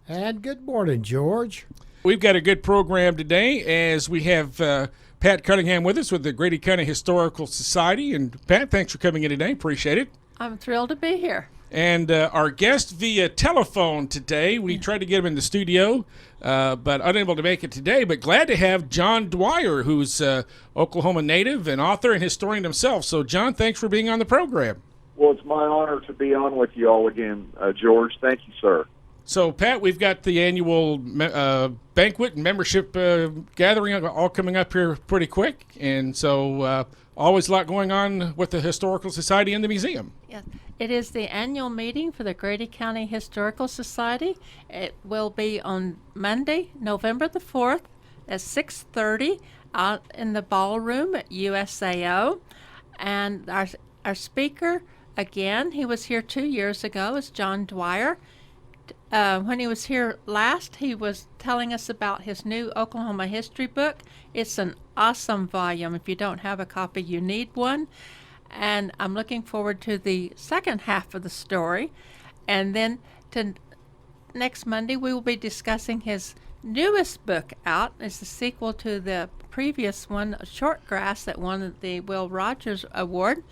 And good morning, George. We've got a good program today as we have Pat Cunningham with us with the Grady County Historical Society. And Pat, thanks for coming in today. Appreciate it. I'm thrilled to be here. And our guest via telephone today, we tried to get him in the studio, but unable to make it today. But glad to have John Dwyer, who's Oklahoma native and author and historian himself. So, John, thanks for being on the program. Well, it's my honor to be on with you all again, George. Thank you, sir. So, Pat, we've got the annual banquet and membership gathering all coming up here pretty quick. And so always a lot going on with the Historical Society and the museum. Yes, it is the annual meeting for the Grady County Historical Society. It will be on Monday, November the 4th at 6:30 out in the Ballroom at USAO. And our speaker, again, he was here 2 years ago, is John Dwyer. When he was here last, he was telling us about his new Oklahoma history book. It's an awesome volume. If you don't have a copy, you need one. And I'm looking forward to the second half of the story. And then next Monday, we will be discussing his newest book out. It's the sequel to the previous one, Short Grass, that won the Will Rogers Award.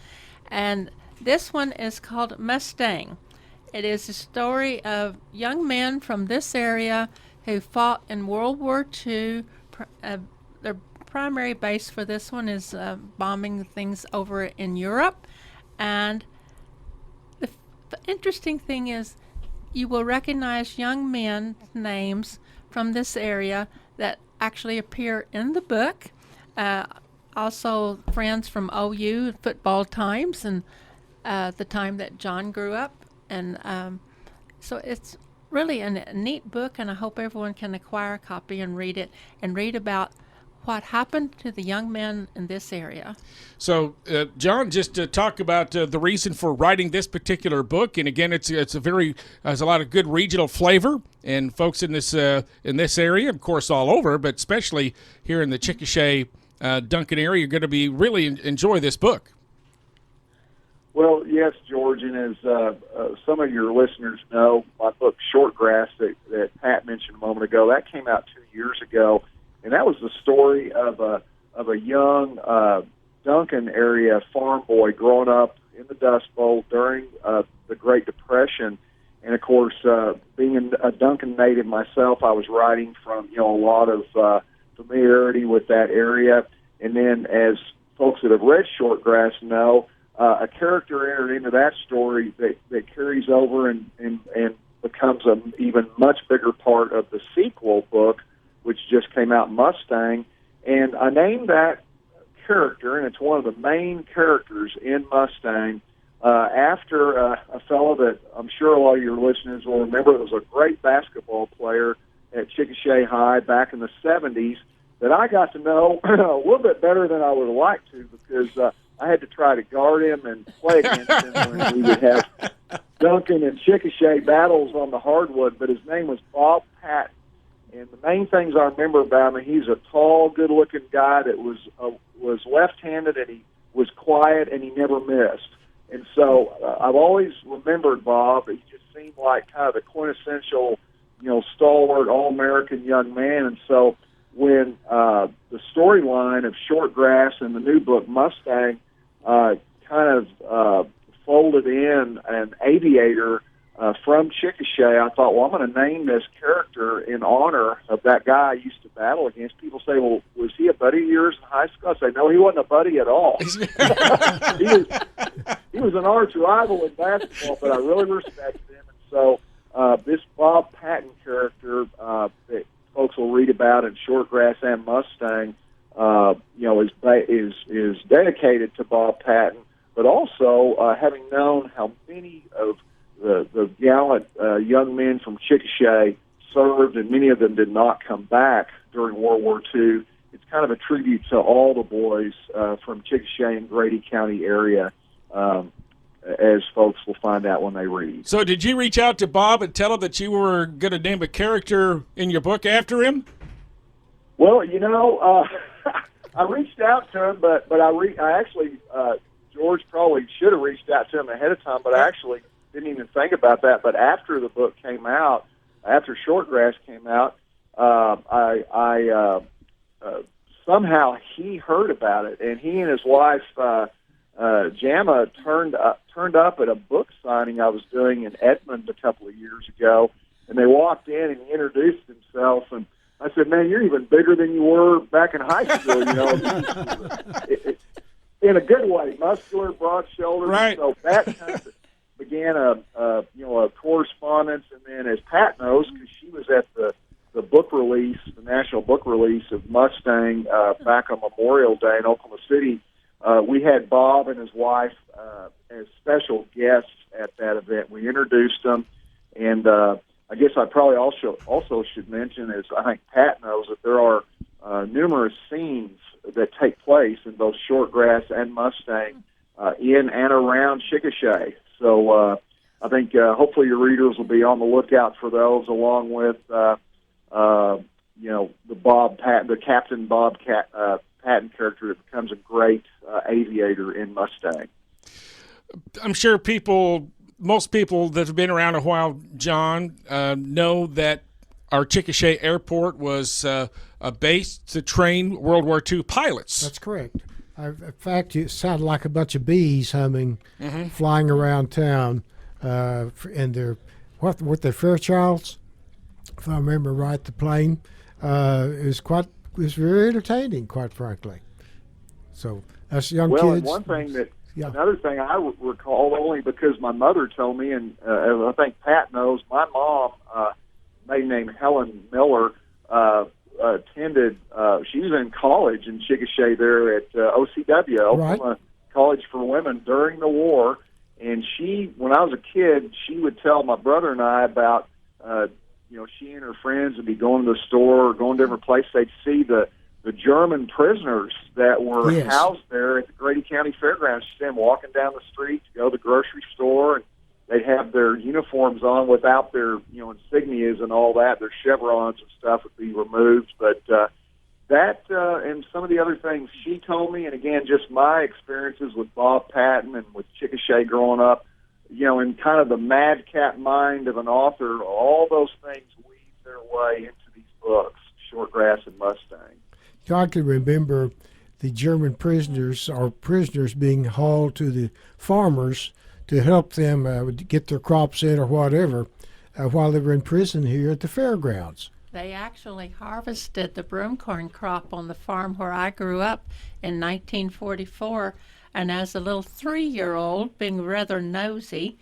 And this one is called Mustang. It is a story of young men from this area who fought in World War II. Their primary base for this one is bombing things over in Europe. And the interesting thing is you will recognize young men's names from this area that actually appear in the book. Also friends from OU football times and the time that John grew up. And so it's really a neat book, and I hope everyone can acquire a copy and read it and read about what happened to the young men in this area. So, John, just to talk about the reason for writing this particular book, and again, it's has a lot of good regional flavor, and folks in this area, of course, all over, but especially here in the Chickasha, Duncan area, you're going to be really enjoy this book. Well, yes, George, and as some of your listeners know, my book Short Grass that Pat mentioned a moment ago, that came out 2 years ago, and that was the story of a young Duncan area farm boy growing up in the Dust Bowl during the Great Depression. And of course, being a Duncan native myself, I was writing from a lot of familiarity with that area. And then, as folks that have read Short Grass know, a character entered into that story that carries over and becomes an even much bigger part of the sequel book, which just came out, Mustang. And I named that character, and it's one of the main characters in Mustang, after a fellow that I'm sure a lot of your listeners will remember. It was a great basketball player at Chickasha High back in the 70s that I got to know a little bit better than I would have liked to, because I had to try to guard him and play against him when we would have Duncan and Chickasha battles on the hardwood. But his name was Bob Patton. And the main things I remember about him, he's a tall, good-looking guy that was left-handed, and he was quiet, and he never missed. And so I've always remembered Bob. He just seemed like kind of the quintessential, stalwart, all-American young man. And so when the storyline of Short Grass and the new book Mustang kind of folded in an aviator from Chickasha, I thought, well, I'm going to name this character in honor of that guy I used to battle against. People say, well, was he a buddy of yours in high school? I say, no, he wasn't a buddy at all. he was an arch rival in basketball, but I really respected him. And so this Bob Patton character that folks will read about in Short Grass and Mustang, is dedicated to Bob Patton, but also having known how many of the gallant young men from Chickasha served, and many of them did not come back during World War II. It's kind of a tribute to all the boys from Chickasha and Grady County area, as folks will find out when they read. So did you reach out to Bob and tell him that you were going to name a character in your book after him? Well, I reached out to him, but I actually, George probably should have reached out to him ahead of time, but I actually didn't even think about that. But after the book came out, after Shortgrass came out, I somehow he heard about it, and he and his wife Jamma turned up at a book signing I was doing in Edmond a couple of years ago, and they walked in and he introduced himself, and I said, "Man, you're even bigger than you were back in high school." In a good way, muscular, broad shoulders. Right. So that kind of began a correspondence, and then as Pat knows, because she was at the book release, the national book release of Mustang back on Memorial Day in Oklahoma City, we had Bob and his wife as special guests at that event. We introduced them, and I guess I probably also should mention, as I think Pat knows, that there are numerous scenes that take place in both Shortgrass and Mustang in and around Chickasha. So I think hopefully your readers will be on the lookout for those, along with the Bob Patton, the Captain Bob Patton character that becomes a great aviator in Mustang. I'm sure most people that have been around a while, John, know that our Chickasha Airport was a base to train World War II pilots. That's correct. In fact, it sounded like a bunch of bees humming, flying around town, and their Fairchilds, if I remember right, the plane. It was very entertaining, quite frankly. So that's young kids. Well, and one thing another thing I recall, only because my mother told me, and I think Pat knows, my mom, maiden name Helen Miller, attended, she was in college in Chickasha there at OCW, Oklahoma College for Women, during the war. And when I was a kid, she would tell my brother and I about, she and her friends would be going to the store or going to different places. They'd see the German prisoners that were housed there at the Grady County Fairgrounds. She'd see them walking down the street to go to the grocery store, and they'd have their uniforms on without their, insignias and all that. Their chevrons and stuff would be removed. But that and some of the other things she told me, and again, just my experiences with Bob Patton and with Chickasha growing up, in kind of the madcap mind of an author, all those things weave their way into these books, Shortgrass and Mustang. I can remember the German prisoners being hauled to the farmers to help them get their crops in or whatever while they were in prison here at the fairgrounds. They actually harvested the broomcorn crop on the farm where I grew up in 1944, and as a little 3-year-old, being rather nosy,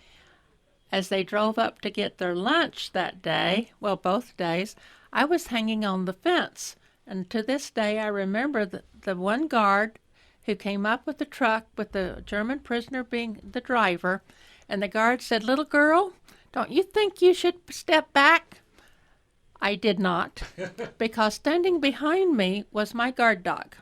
as they drove up to get their lunch that day, well, both days, I was hanging on the fence. And to this day, I remember the one guard who came up with the truck with the German prisoner being the driver, and the guard said, "Little girl, don't you think you should step back?" I did not, because standing behind me was my guard dog.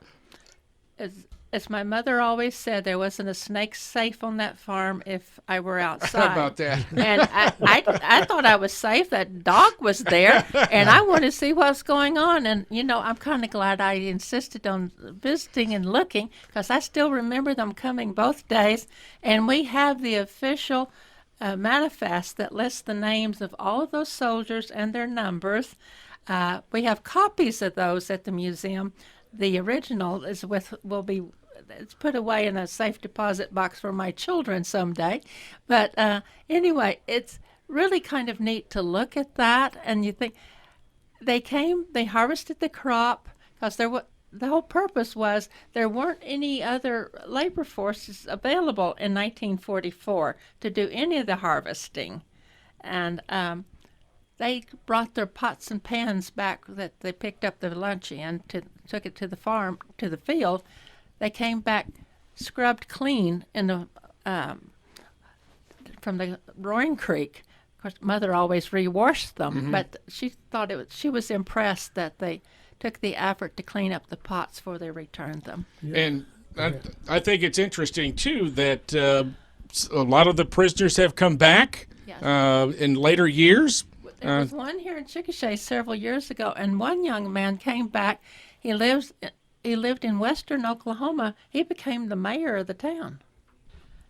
As my mother always said, there wasn't a snake safe on that farm if I were outside. How about that? And I thought I was safe. That dog was there, and I wanted to see what's going on. And, I'm kind of glad I insisted on visiting and looking, because I still remember them coming both days. And we have the official manifest that lists the names of all of those soldiers and their numbers. We have copies of those at the museum. The original it's put away in a safe deposit box for my children someday. But anyway, it's really kind of neat to look at that, and you think they harvested the crop, because the whole purpose was there weren't any other labor forces available in 1944 to do any of the harvesting. And they brought their pots and pans back that they picked up the lunch in, took it to the farm, to the field. They came back scrubbed clean from the Roaring Creek. Of course, Mother always rewashed them, but she thought she was impressed that they took the effort to clean up the pots before they returned them. Yeah. And I think it's interesting, too, that a lot of the prisoners have come back in later years. There was one here in Chickasha several years ago, and one young man came back. He lived in western Oklahoma. He became the mayor of the town.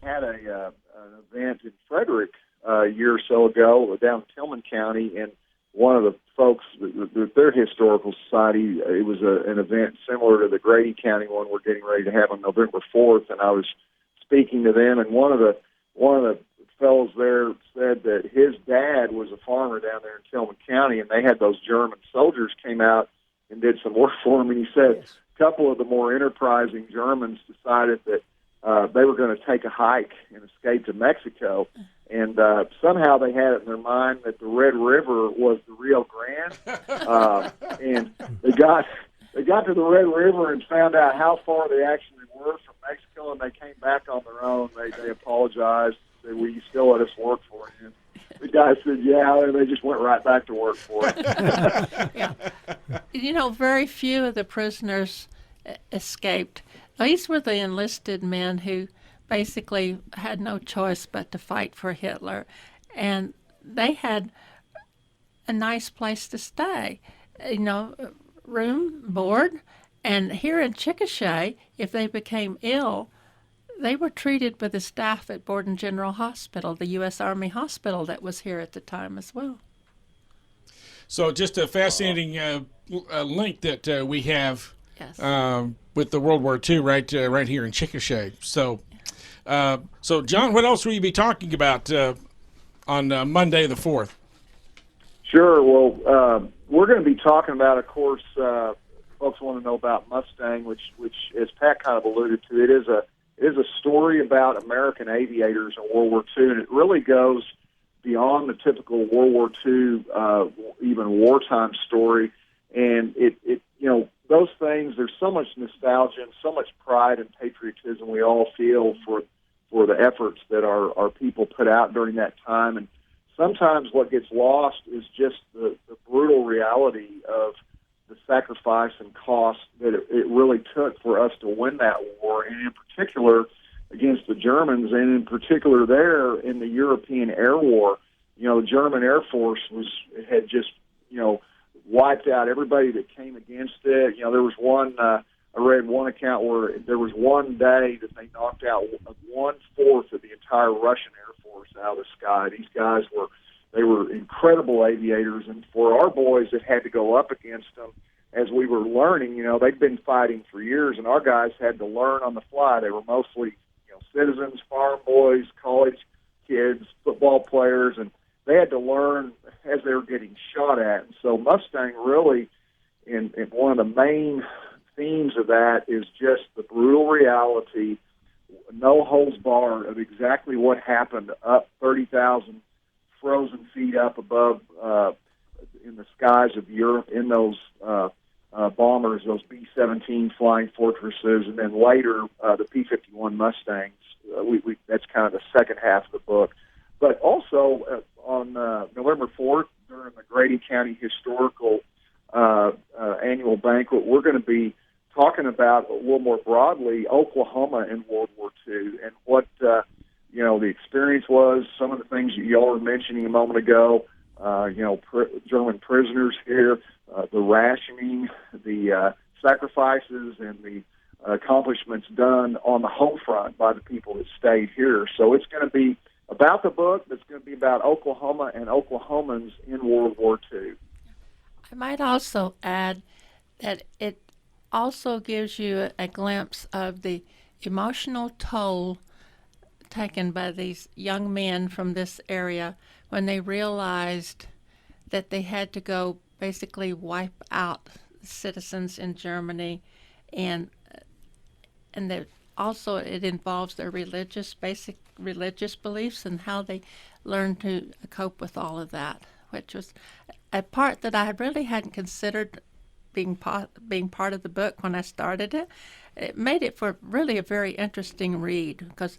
Had an event in Frederick a year or so ago down in Tillman County, and one of the folks, their historical society, it was an event similar to the Grady County one we're getting ready to have on November 4th, and I was speaking to them, and one of the fellows there said that his dad was a farmer down there in Tillman County, and they had those German soldiers came out and did some work for him, and he said a couple of the more enterprising Germans decided that they were going to take a hike and escape to Mexico. And somehow they had it in their mind that the Red River was the Rio Grande, and they got to the Red River and found out how far they actually were from Mexico, and they came back on their own. They apologized. Said, "Will you still let us work for you?" The guy said, "Yeah," and they just went right back to work for it. Yeah. Very few of the prisoners escaped. These were the enlisted men who basically had no choice but to fight for Hitler, and they had a nice place to stay, room, board, and here in Chickasha, if they became ill, they were treated by the staff at Borden General Hospital, the U.S. Army hospital that was here at the time as well. So just a fascinating link that we have Yes. With the World War II right here in Chickasha. So, John, what else will you be talking about on Monday the 4th? Sure. Well, we're going to be talking about, of course, folks want to know about Mustang, which, as Pat kind of alluded to, it is a story about American aviators in World War II, and it really goes beyond the typical World War II, even wartime story. And it those things. There's so much nostalgia and so much pride and patriotism we all feel for the efforts that our people put out during that time. And sometimes what gets lost is just the brutal reality of the sacrifice and cost that it really took for us to win that war, and in particular against the Germans, and in particular there in the European Air War. The German Air Force had just, wiped out everybody that came against it. There was one, I read one account where there was one day that they knocked out 1/4 of the entire Russian Air Force out of the sky. These guys were incredible aviators, and for our boys that had to go up against them as we were learning, they'd been fighting for years, and our guys had to learn on the fly. They were mostly, citizens, farm boys, college kids, football players, and they had to learn as they were getting shot at. And so Mustang really, and one of the main themes of that is just the brutal reality, no holds barred, of exactly what happened up 30,000 frozen feet up above in the skies of Europe in those bombers, those B-17 Flying Fortresses, and then later the P-51 Mustangs. That's kind of the second half of the book. But also on November 4th, during the Grady County Historical Annual Banquet, we're going to be talking about a little more broadly Oklahoma in World War II and what the experience was. Some of the things that y'all were mentioning a moment ago. German prisoners here, the rationing, the sacrifices, and the accomplishments done on the home front by the people that stayed here. So it's going to be about the book, but it's going to be about Oklahoma and Oklahomans in World War II. I might also add that it also gives you a glimpse of the emotional toll taken by these young men from this area when they realized that they had to go basically wipe out citizens in Germany, and that also it involves their basic religious beliefs and how they learned to cope with all of that, which was a part that I really hadn't considered being part of the book when I started it. It made it for really a very interesting read, because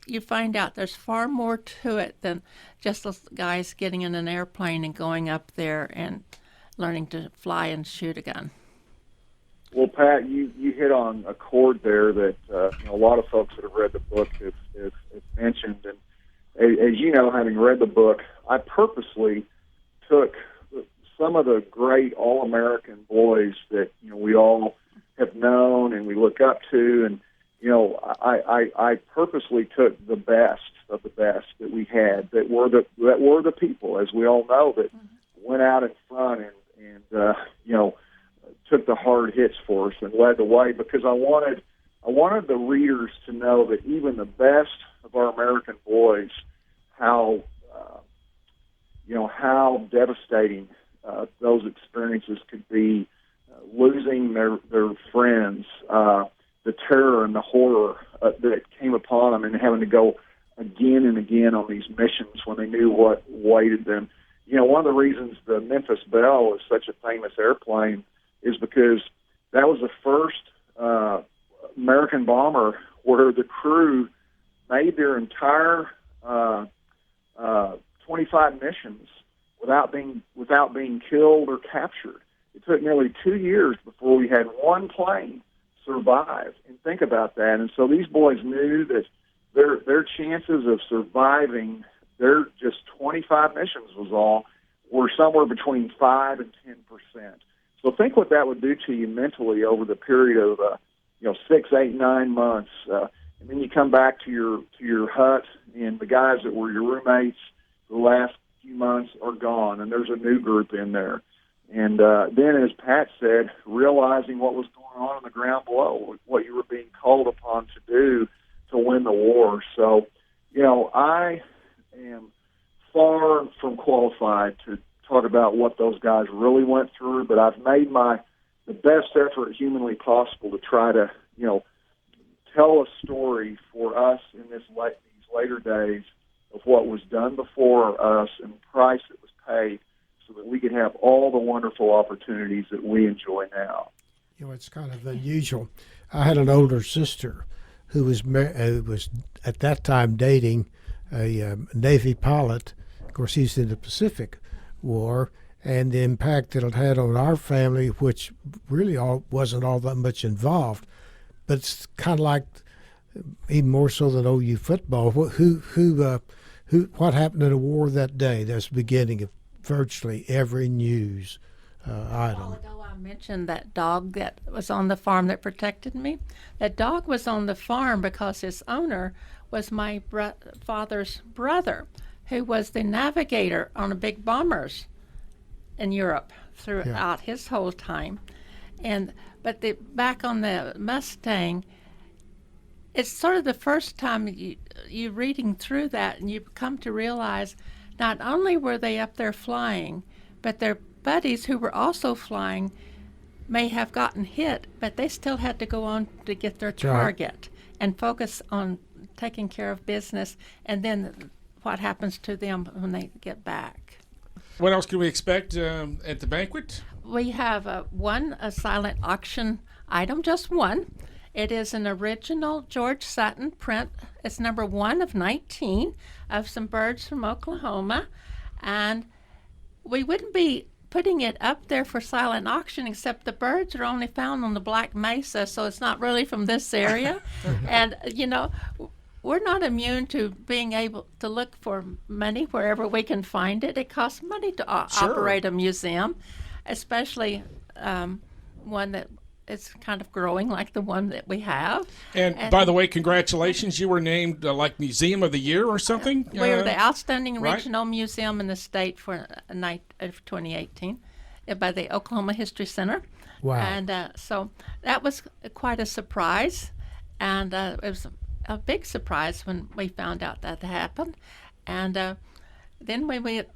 you find out there's far more to it than just those guys getting in an airplane and going up there and learning to fly and shoot a gun. Well, Pat, you hit on a chord there that a lot of folks that have read the book have mentioned. And as you know, having read the book, I purposely took some of the great all-American boys that we all have known and we look up to, and I purposely took the best of the best that we had that were the people, as we all know, that went out in front and took the hard hits for us and led the way, because I wanted the readers to know that even the best of our American boys, how devastating those experiences could be, losing their friends, the terror and the horror that came upon them, and having to go again and again on these missions when they knew what awaited them. One of the reasons the Memphis Belle is such a famous airplane is because that was the first American bomber where the crew made their entire 25 missions without being killed or captured. It took nearly 2 years before we had one plane survive. And think about that. And so these boys knew that their chances of surviving their just 25 missions were somewhere between 5 and 10%. So think what that would do to you mentally over the period of 6, 8, 9 months, and then you come back to your hut, and the guys that were your roommates the last few months are gone, and there's a new group in there. And then, as Pat said, realizing what was going on the ground below, what you were being called upon to do to win the war. So, I am far from qualified to talk about what those guys really went through, but I've made the best effort humanly possible to try to, tell a story for us in these later days of what was done before us and the price that was paid, so that we could have all the wonderful opportunities that we enjoy now. It's kind of unusual. I had an older sister who was at that time dating a Navy pilot. Of course, he's in the Pacific War, and the impact it had on our family, which really wasn't all that much involved. But it's kind of like, even more so than OU football. What happened in the war that day? That's the beginning of virtually every news item. Although I mentioned that dog that was on the farm that protected me, that dog was on the farm because his owner was my father's brother, who was the navigator on the big bombers in Europe throughout his whole time. But back on the Mustang, it's sort of the first time you reading through that, and you come to realize not only were they up there flying, but their buddies who were also flying may have gotten hit, but they still had to go on to get their target and focus on taking care of business, and then what happens to them when they get back. What else can we expect at the banquet? We have a silent auction item, just one. It is an original George Sutton print. It's number 1 of 19 of some birds from Oklahoma. And we wouldn't be putting it up there for silent auction, except the birds are only found on the Black Mesa, so it's not really from this area. And, we're not immune to being able to look for money wherever we can find it. It costs money to operate a museum, especially one that is kind of growing like the one that we have. And by the way, congratulations. You were named like Museum of the Year or something? We were the outstanding regional museum in the state for 2018 by the Oklahoma History Center. Wow. And so that was quite a surprise. And it was a big surprise when we found out that happened. And then we went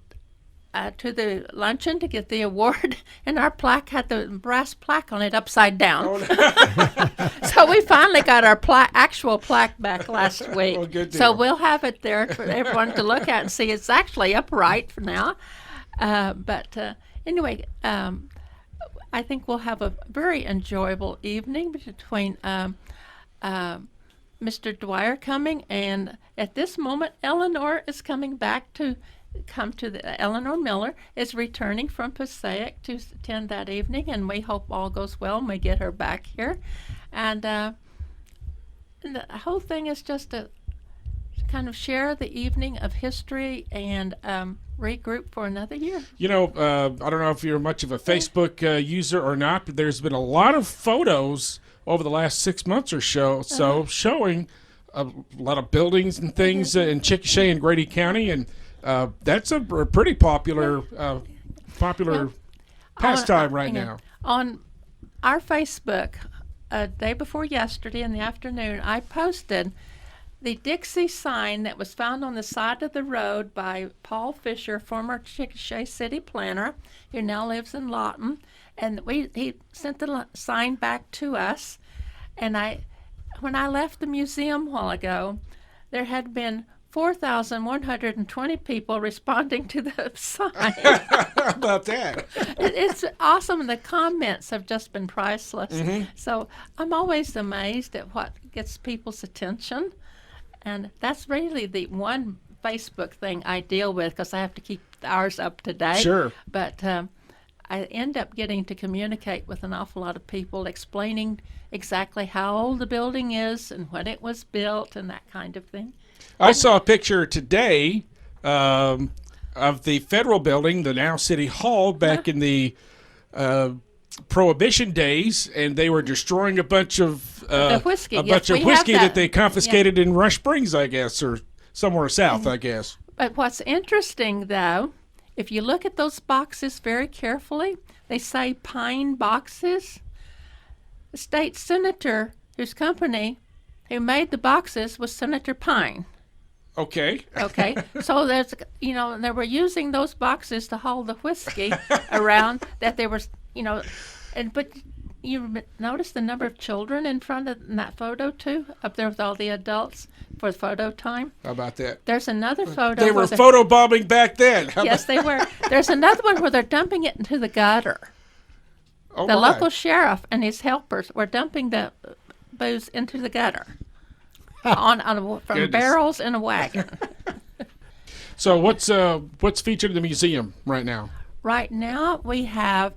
to the luncheon to get the award, and our plaque had the brass plaque on it upside down. Oh, no. So we finally got our actual plaque back last week. Well, good deal. So we'll have it there for everyone to look at and see. It's actually upright for now. Anyway, I think we'll have a very enjoyable evening between Mr. Dwyer coming, and at this moment, Eleanor is coming back to Eleanor Miller is returning from Passaic to attend that evening, and we hope all goes well and we get her back here. And the whole thing is just to kind of share the evening of history and regroup for another year. I don't know if you're much of a Facebook user or not, but there's been a lot of photos over the last 6 months or so showing a lot of buildings and things in Chickasha and Grady County, and that's a pretty popular popular pastime right now. On our Facebook, day before yesterday in the afternoon, I posted the Dixie sign that was found on the side of the road by Paul Fisher, former Chickasha city planner, who now lives in Lawton. And he sent the sign back to us. And when I left the museum a while ago, there had been 4,120 people responding to the sign. How about that? It's awesome. The comments have just been priceless. So I'm always amazed at what gets people's attention. And that's really the one Facebook thing I deal with, because I have to keep ours up to date. Sure. But I end up getting to communicate with an awful lot of people, explaining exactly how old the building is and when it was built and that kind of thing. I saw a picture today of the federal building, the now City Hall, back in the Prohibition days, and they were destroying a bunch of whiskey. That they confiscated in Rush Springs, I guess, or somewhere south, I guess. But what's interesting, though, if you look at those boxes very carefully, they say pine boxes. The state senator whose company who made the boxes was Senator Pine. Okay. Okay. So there's, they were using those boxes to haul the whiskey around that they were, but you notice the number of children in front of that photo too, up there with all the adults for photo time. How about that? There's another photo. They were photobombing back then. Yes, they were. There's another one where they're dumping it into the gutter. Oh, the local sheriff and his helpers were dumping the booze into the gutter from barrels in a wagon. So what's featured in the museum right now? Right now we have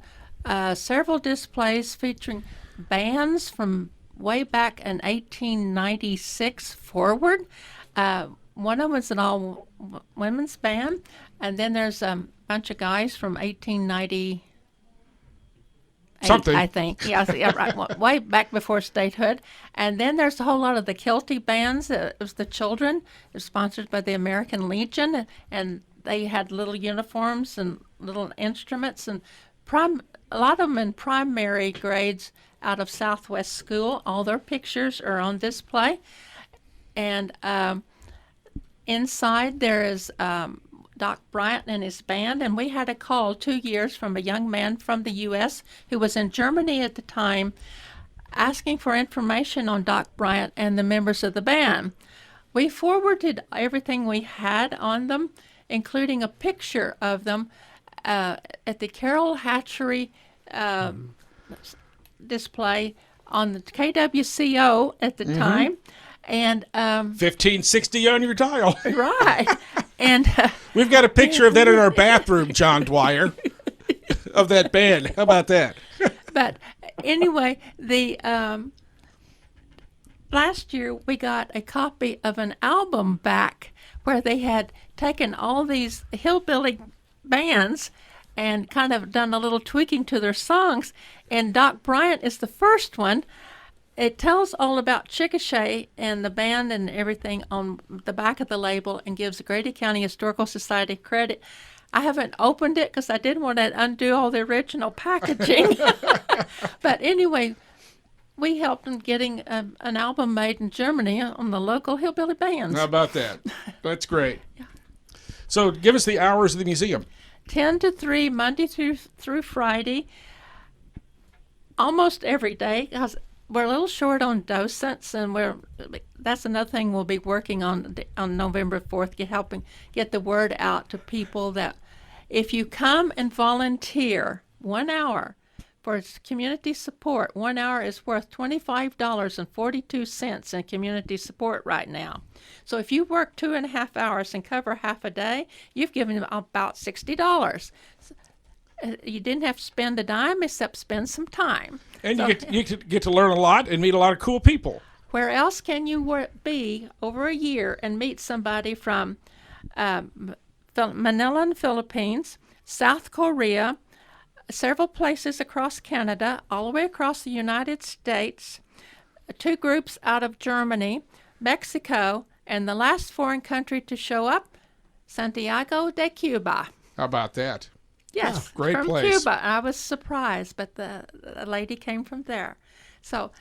several displays featuring bands from way back in 1896 forward. One of them is an all-women's band, and then there's a bunch of guys from 1890. Something. I think. Yeah, right. Way back before statehood. And then there's a whole lot of the Kilty bands. It was the children. It was sponsored by the American Legion, and they had little uniforms and little instruments, and a lot of them in primary grades out of Southwest School. All their pictures are on display. And inside there is Doc Bryant and his band, and we had a call 2 years from a young man from the U.S. who was in Germany at the time asking for information on Doc Bryant and the members of the band. We forwarded everything we had on them, including a picture of them at the Carroll Hatchery display on the KWCO at the time. And 1560 on your dial. Right. And we've got a picture of that in our bathroom, John Dwyer, of that band. How about that? But anyway, the last year we got a copy of an album back where they had taken all these hillbilly bands and kind of done a little tweaking to their songs, and Doc Bryant is the first one. It tells all about Chickasha and the band and everything on the back of the label, and gives the Grady County Historical Society credit. I haven't opened it because I didn't want to undo all the original packaging. But anyway, we helped them getting an album made in Germany on the local hillbilly bands. How about that? That's great. Yeah. So give us the hours of the museum. 10 to 3, Monday through Friday, almost every day, because we're a little short on docents, and that's another thing we'll be working on November 4th, helping get the word out to people that if you come and volunteer 1 hour for community support, 1 hour is worth $25.42 in community support right now. So if you work 2.5 hours and cover half a day, you've given them about $60. You didn't have to spend a dime except spend some time. And you get to learn a lot and meet a lot of cool people. Where else can you be over a year and meet somebody from Manila in the Philippines, South Korea, several places across Canada, all the way across the United States, 2 groups out of Germany, Mexico, and the last foreign country to show up, Santiago de Cuba. How about that? Yes, great from place. Cuba. I was surprised, but the lady came from there. So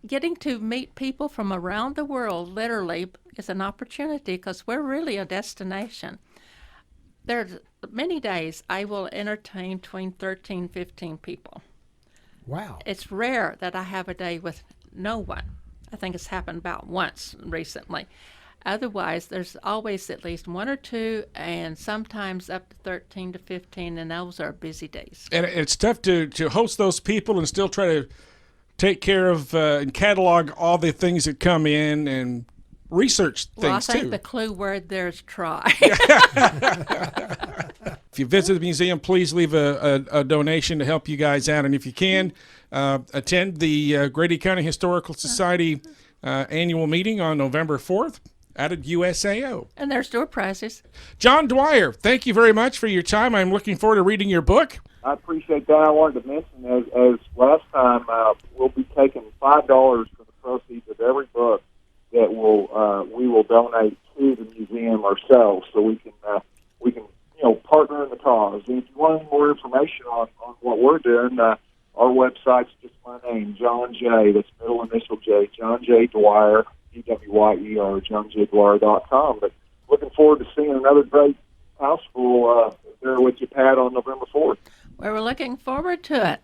getting to meet people from around the world literally is an opportunity because we're really a destination. There's many days I will entertain between 13, 15 people. Wow. It's rare that I have a day with no one. I think it's happened about once recently. Otherwise, there's always at least one or two, and sometimes up to 13 to 15, and those are busy days. And it's tough to host those people and still try to take care of and catalog all the things that come in and research things, Well, I think too. the clue word there is try. If you visit the museum, please leave a donation to help you guys out. And if you can, attend the Grady County Historical Society annual meeting on November 4th out at USAO. And there's door prizes. John Dwyer, thank you very much for your time. I'm looking forward to reading your book. I appreciate that. I wanted to mention, as last time, we'll be taking $5 for the proceeds of every book that we will donate to the museum ourselves, so we can partner in the cause. And if you want any more information on what we're doing, our website's just my name, John J. That's middle initial J, John J. Dwyer, DWYER, JohnJDwyer.com. But looking forward to seeing another great house full there with you, Pat, on November 4th. Well, we're looking forward to it.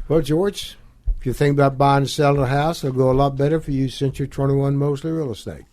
Well, George, if you think about buying and selling a house, it'll go a lot better for you since you're 21 Mosley Real Estate.